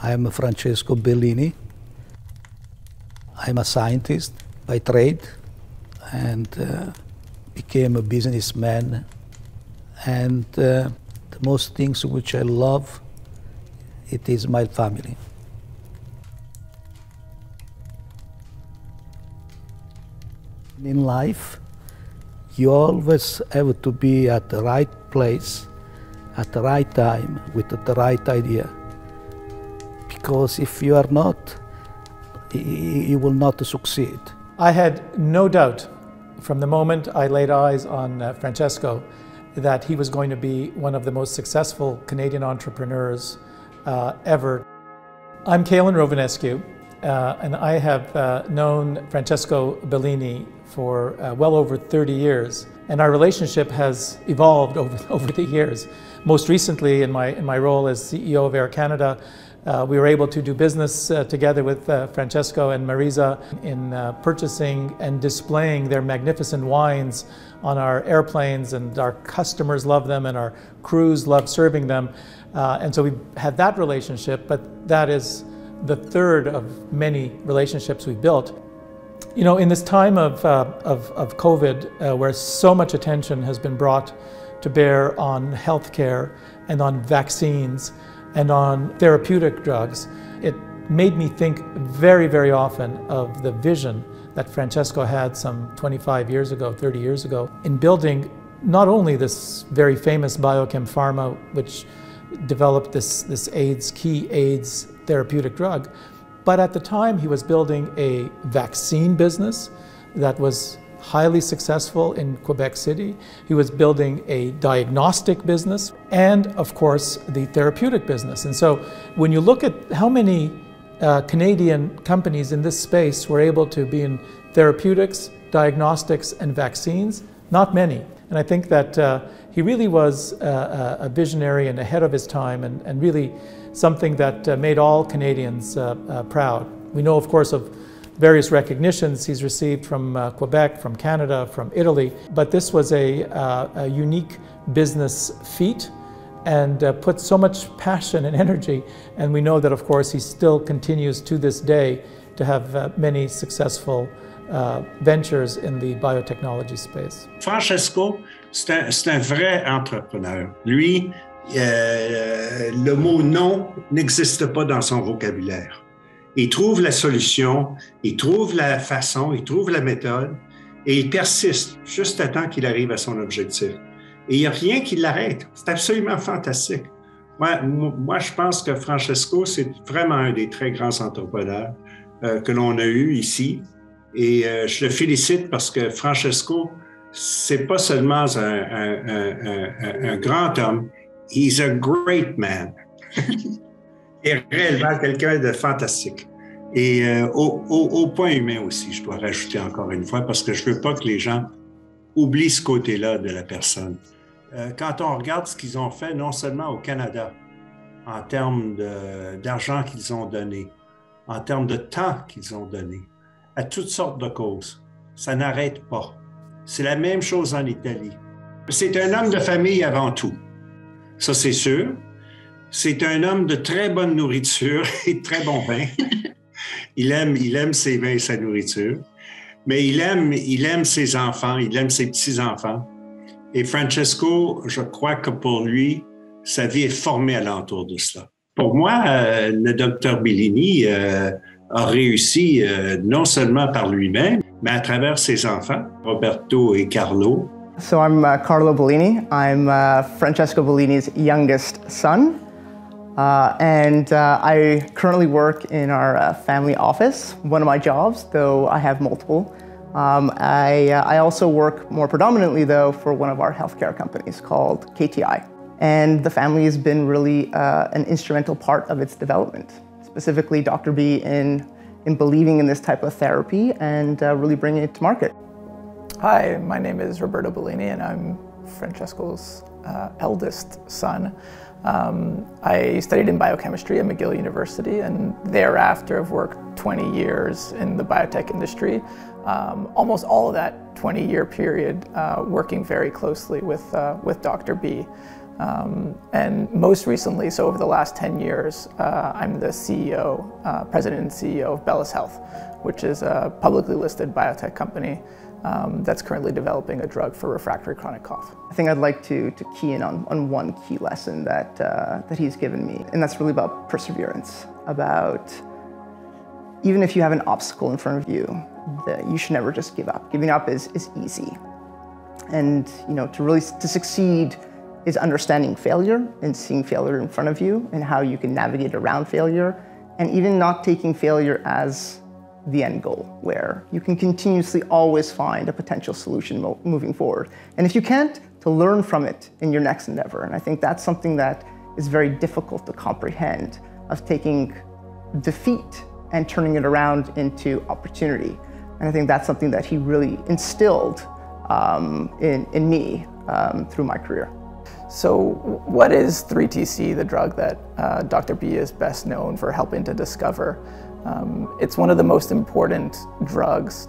I am Francesco Bellini. I'm a scientist by trade and became a businessman. And the most things which I love, it is my family. In life, you always have to be at the right place, at the right time, with the right idea. Because if you are not, you will not succeed. I had no doubt from the moment I laid eyes on Francesco that he was going to be one of the most successful Canadian entrepreneurs ever. I'm Kalen Rovanescu, and I have known Francesco Bellini for well over 30 years. And our relationship has evolved over the years. Most recently, in my role as CEO of Air Canada, we were able to do business together with Francesco and Marisa in purchasing and displaying their magnificent wines on our airplanes, and our customers love them and our crews love serving them. And so we had that relationship, but that is the third of many relationships we've built. You know, in this time of COVID, where so much attention has been brought to bear on healthcare and on vaccines and on therapeutic drugs, it made me think very, very often of the vision that Francesco had some 25 years ago, 30 years ago, in building not only this very famous BioChem Pharma, which developed this key AIDS therapeutic drug, but at the time he was building a vaccine business that was highly successful in Quebec City. He was building a diagnostic business and, of course, the therapeutic business. And so when you look at how many Canadian companies in this space were able to be in therapeutics, diagnostics, and vaccines, not many. And I think that he really was a visionary and ahead of his time, and really something that made all Canadians proud. We know, of course, of various recognitions he's received from Quebec, from Canada, from Italy, but this was a unique business feat and put so much passion and energy. And we know that, of course, he still continues to this day to have many successful ventures in the biotechnology space. Francesco, c'est un vrai entrepreneur. Lui, le mot non n'existe pas dans son vocabulaire. Il trouve la solution, il trouve la façon, il trouve la méthode et il persiste juste à temps qu'il arrive à son objectif. Et il n'y a rien qui l'arrête. C'est absolument fantastique. Moi, je pense que Francesco, c'est vraiment un des très grands entrepreneurs que l'on a eu ici. Et je le félicite parce que Francesco, c'est pas seulement un grand homme, he's a great man. Il est réellement quelqu'un de fantastique. Et au point humain aussi, je dois rajouter encore une fois, parce que je ne veux pas que les gens oublient ce côté-là de la personne. Quand on regarde ce qu'ils ont fait, non seulement au Canada, en termes d'argent qu'ils ont donné, en termes de temps qu'ils ont donné, à toutes sortes de causes, ça n'arrête pas. C'est la même chose en Italie. C'est un homme de famille avant tout, ça c'est sûr. C'est un homme de très bonne nourriture et de très bon vin. Il aime ses vins et sa nourriture, mais il aime ses enfants, il aime ses petits-enfants. Et Francesco, je crois que pour lui, sa vie est formée alentour de cela. Pour moi, le Dr Bellini a réussi non seulement par lui-même, mais à travers ses enfants, Roberto et Carlo. So I'm Carlo Bellini. I'm Francesco Bellini's youngest son. I currently work in our family office, one of my jobs, though I have multiple. I also work more predominantly, though, for one of our healthcare companies called KTI. And the family has been really an instrumental part of its development, specifically Dr. B in believing in this type of therapy and really bringing it to market. Hi, my name is Roberto Bellini, and I'm Francesco's eldest son. I studied in biochemistry at McGill University, and thereafter I've worked 20 years in the biotech industry. Almost all of that 20-year period working very closely with Dr. B. And most recently, so over the last 10 years, I'm the CEO, president and CEO of Bellis Health, which is a publicly listed biotech company that's currently developing a drug for refractory chronic cough. I think I'd like to key in on one key lesson that he's given me, and that's really about perseverance, about even if you have an obstacle in front of you, that you should never just give up. Giving up is easy. And to succeed is understanding failure and seeing failure in front of you and how you can navigate around failure, and even not taking failure as the end goal, where you can continuously always find a potential solution moving forward. And if you can't, to learn from it in your next endeavor. And I think that's something that is very difficult to comprehend, of taking defeat and turning it around into opportunity. And I think that's something that he really instilled in me through my career. So what is 3TC, the drug that Dr. B is best known for helping to discover? It's one of the most important drugs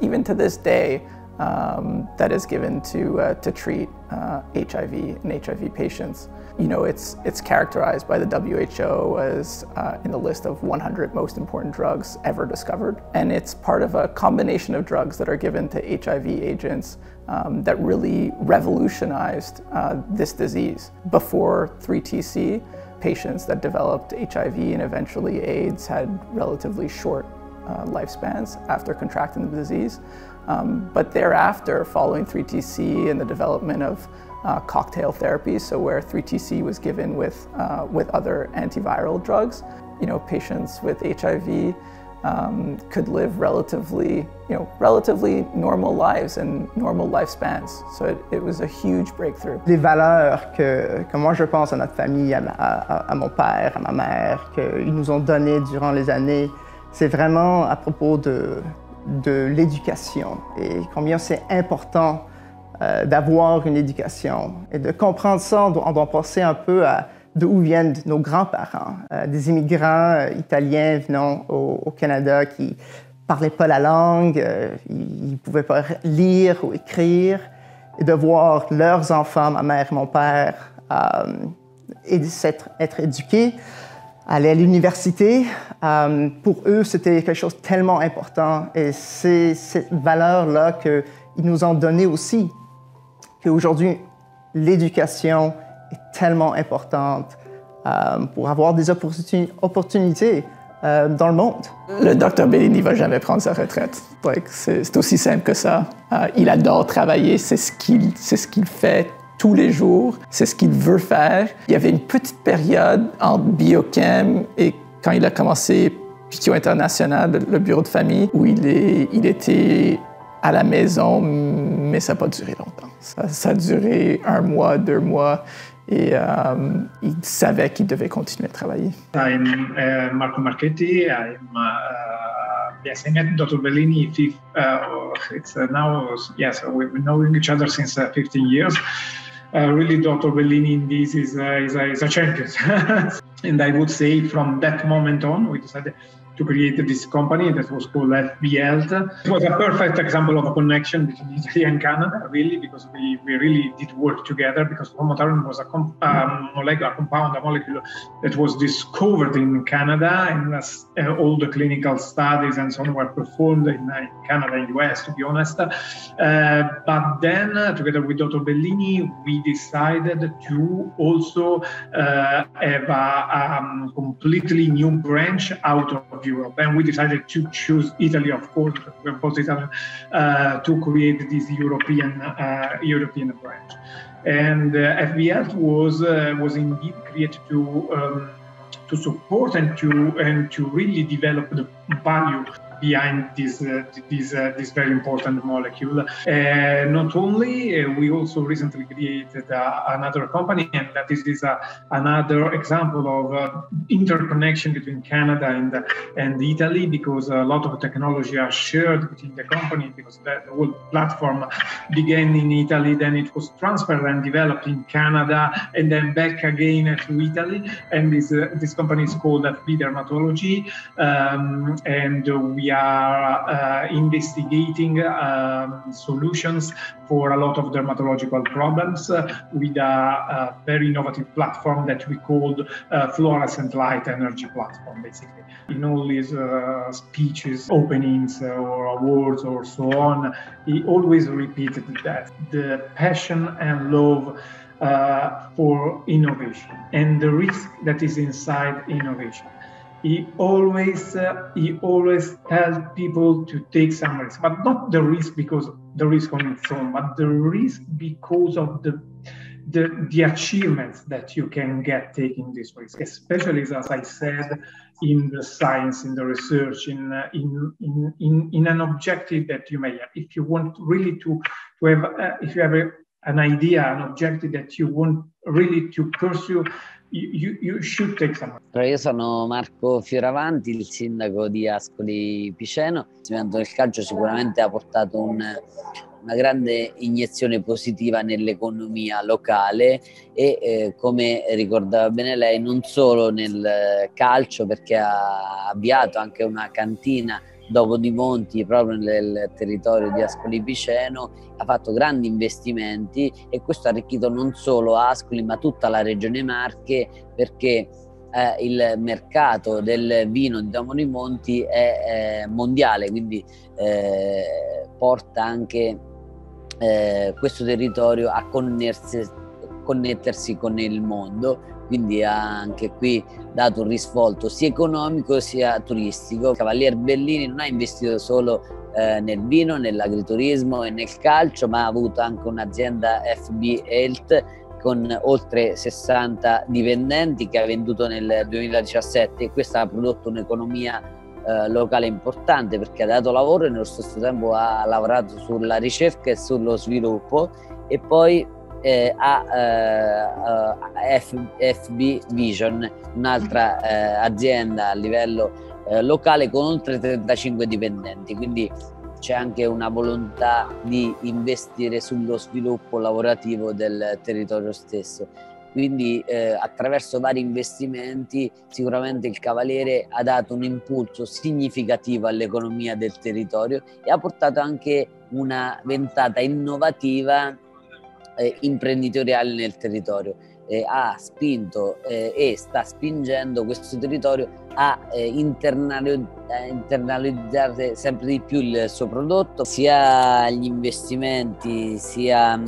even to this day that is given to treat HIV and HIV patients. It's characterized by the WHO as in the list of 100 most important drugs ever discovered. And it's part of a combination of drugs that are given to HIV agents that really revolutionized this disease. Before 3TC, patients that developed HIV and eventually AIDS had relatively short lifespans after contracting the disease. But thereafter, following 3TC and the development of cocktail therapies, so where 3TC was given with other antiviral drugs, patients with HIV could live relatively normal lives and normal lifespans. So it was a huge breakthrough. Les valeurs que moi je pense à notre famille, à mon père, à ma mère, qu'ils nous ont données durant les années, c'est vraiment à propos de l'éducation et combien c'est important d'avoir une éducation et de comprendre ça. On doit penser un peu à d'où viennent nos grands-parents, des immigrants italiens venant au Canada qui parlaient pas la langue, ils pouvaient pas lire ou écrire, et de voir leurs enfants, ma mère et mon père, être éduqués, aller à l'université. Pour eux, c'était quelque chose de tellement important, et c'est cette valeur-là qu'ils nous ont donnée aussi, qu'aujourd'hui, l'éducation est tellement importante pour avoir des opportunités dans le monde. Le Dr Bellini ne va jamais prendre sa retraite. C'est aussi simple que ça. Il adore travailler, c'est ce qu'il fait tous les jours, c'est ce qu'il veut faire. Il y avait une petite période entre biochem et quand il a commencé Pitio International, le bureau de famille, où il était à la maison, mais ça n'a pas duré longtemps. Ça a duré 1 mois, 2 mois, et il savait qu'il devait continuer à travailler. I'm Marco Marchetti. I'm saying Dr. Bellini. It's now, yes, we've been knowing each other since 15 years. Really, Dr. Bellini in this is a champion. And I would say from that moment on, we decided to create this company that was called FB Health. It was a perfect example of a connection between Italy and Canada, really, because we really did work together, because formoterol was a molecular compound, a molecule that was discovered in Canada, and all the clinical studies and so on were performed in Canada and US, to be honest. But then, together with Dr. Bellini, we decided to also have a completely new branch out of Europe, and we decided to choose Italy, of course, because we're both Italian, to create this European branch. And FBL was indeed created to support and to really develop the value behind this very important molecule. Not only, we also recently created another company, and that is another example of interconnection between Canada and Italy, because a lot of technology are shared between the company, because the whole platform began in Italy, then it was transferred and developed in Canada, and then back again to Italy. And this company is called FB Dermatology, and we we are investigating solutions for a lot of dermatological problems with a very innovative platform that we called fluorescent light energy platform, basically. In all these speeches, openings, or awards, or so on, he always repeated that the passion and love for innovation and the risk that is inside innovation. He always tells people to take some risk, but not the risk because the risk on its own, but the risk because of the achievements that you can get taking this risk, especially, as I said, in the science, in the research, in an objective that you may have. If you want really to have, if you have an idea, an objective that you want really to pursue, you should take some. Io sono Marco Fioravanti, il sindaco di Ascoli Piceno. L'investimento del calcio sicuramente ha portato una grande iniezione positiva nell'economia locale e come ricordava bene lei, non solo nel calcio, perché ha avviato anche una cantina dopo di Monti proprio nel territorio di Ascoli Piceno, ha fatto grandi investimenti e questo ha arricchito non solo Ascoli ma tutta la regione Marche, perché il mercato del vino di Domo di Monti è mondiale, quindi porta anche questo territorio a connettersi con il mondo, quindi ha anche qui dato un risvolto sia economico sia turistico. Cavaliere Bellini non ha investito solo nel vino, nell'agriturismo e nel calcio, ma ha avuto anche un'azienda FB Health con oltre 60 dipendenti che ha venduto nel 2017 e questo ha prodotto un'economia locale importante perché ha dato lavoro e nello stesso tempo ha lavorato sulla ricerca e sullo sviluppo e poi FB Vision, un'altra azienda a livello locale con oltre 35 dipendenti, quindi c'è anche una volontà di investire sullo sviluppo lavorativo del territorio stesso. Quindi attraverso vari investimenti sicuramente il Cavaliere ha dato un impulso significativo all'economia del territorio e ha portato anche una ventata innovativa imprenditoriale nel territorio. Ha spinto e sta spingendo questo territorio a internalizzare sempre di più il suo prodotto, sia gli investimenti sia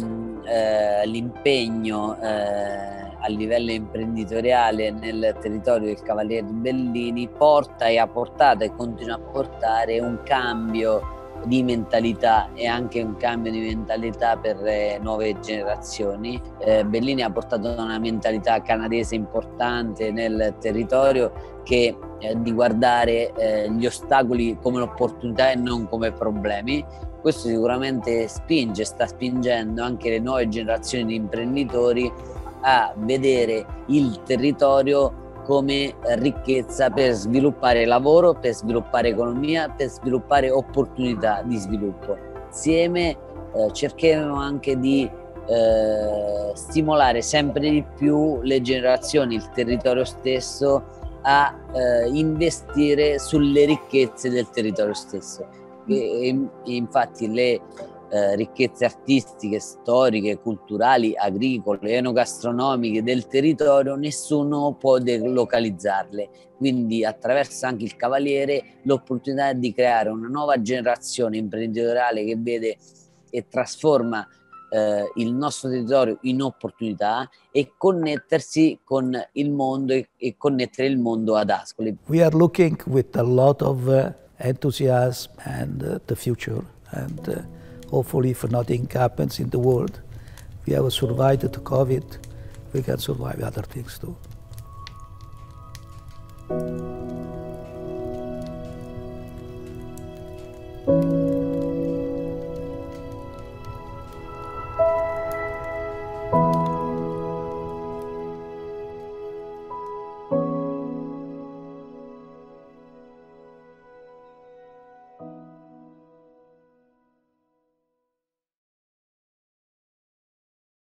l'impegno a livello imprenditoriale nel territorio del Cavaliere Bellini porta e ha portato e continua a portare un cambio di mentalità e anche un cambio di mentalità per le nuove generazioni. Bellini ha portato una mentalità canadese importante nel territorio che di guardare gli ostacoli come un'opportunità e non come problemi. Questo sicuramente sta spingendo anche le nuove generazioni di imprenditori a vedere il territorio come ricchezza per sviluppare lavoro, per sviluppare economia, per sviluppare opportunità di sviluppo. Insieme cercheremo anche di stimolare sempre di più le generazioni, il territorio stesso a investire sulle ricchezze del territorio stesso. Infatti le ricchezze artistiche, storiche, culturali, agricole, enogastronomiche del territorio, nessuno può delocalizzarle. Quindi attraverso anche il Cavaliere l'opportunità di creare una nuova generazione imprenditoriale che vede e trasforma il nostro territorio in opportunità e connettersi con il mondo e connettere il mondo ad Ascoli. We are looking with a lot of enthusiasm and the future and hopefully, if nothing happens in the world, we have survived the COVID, we can survive other things too.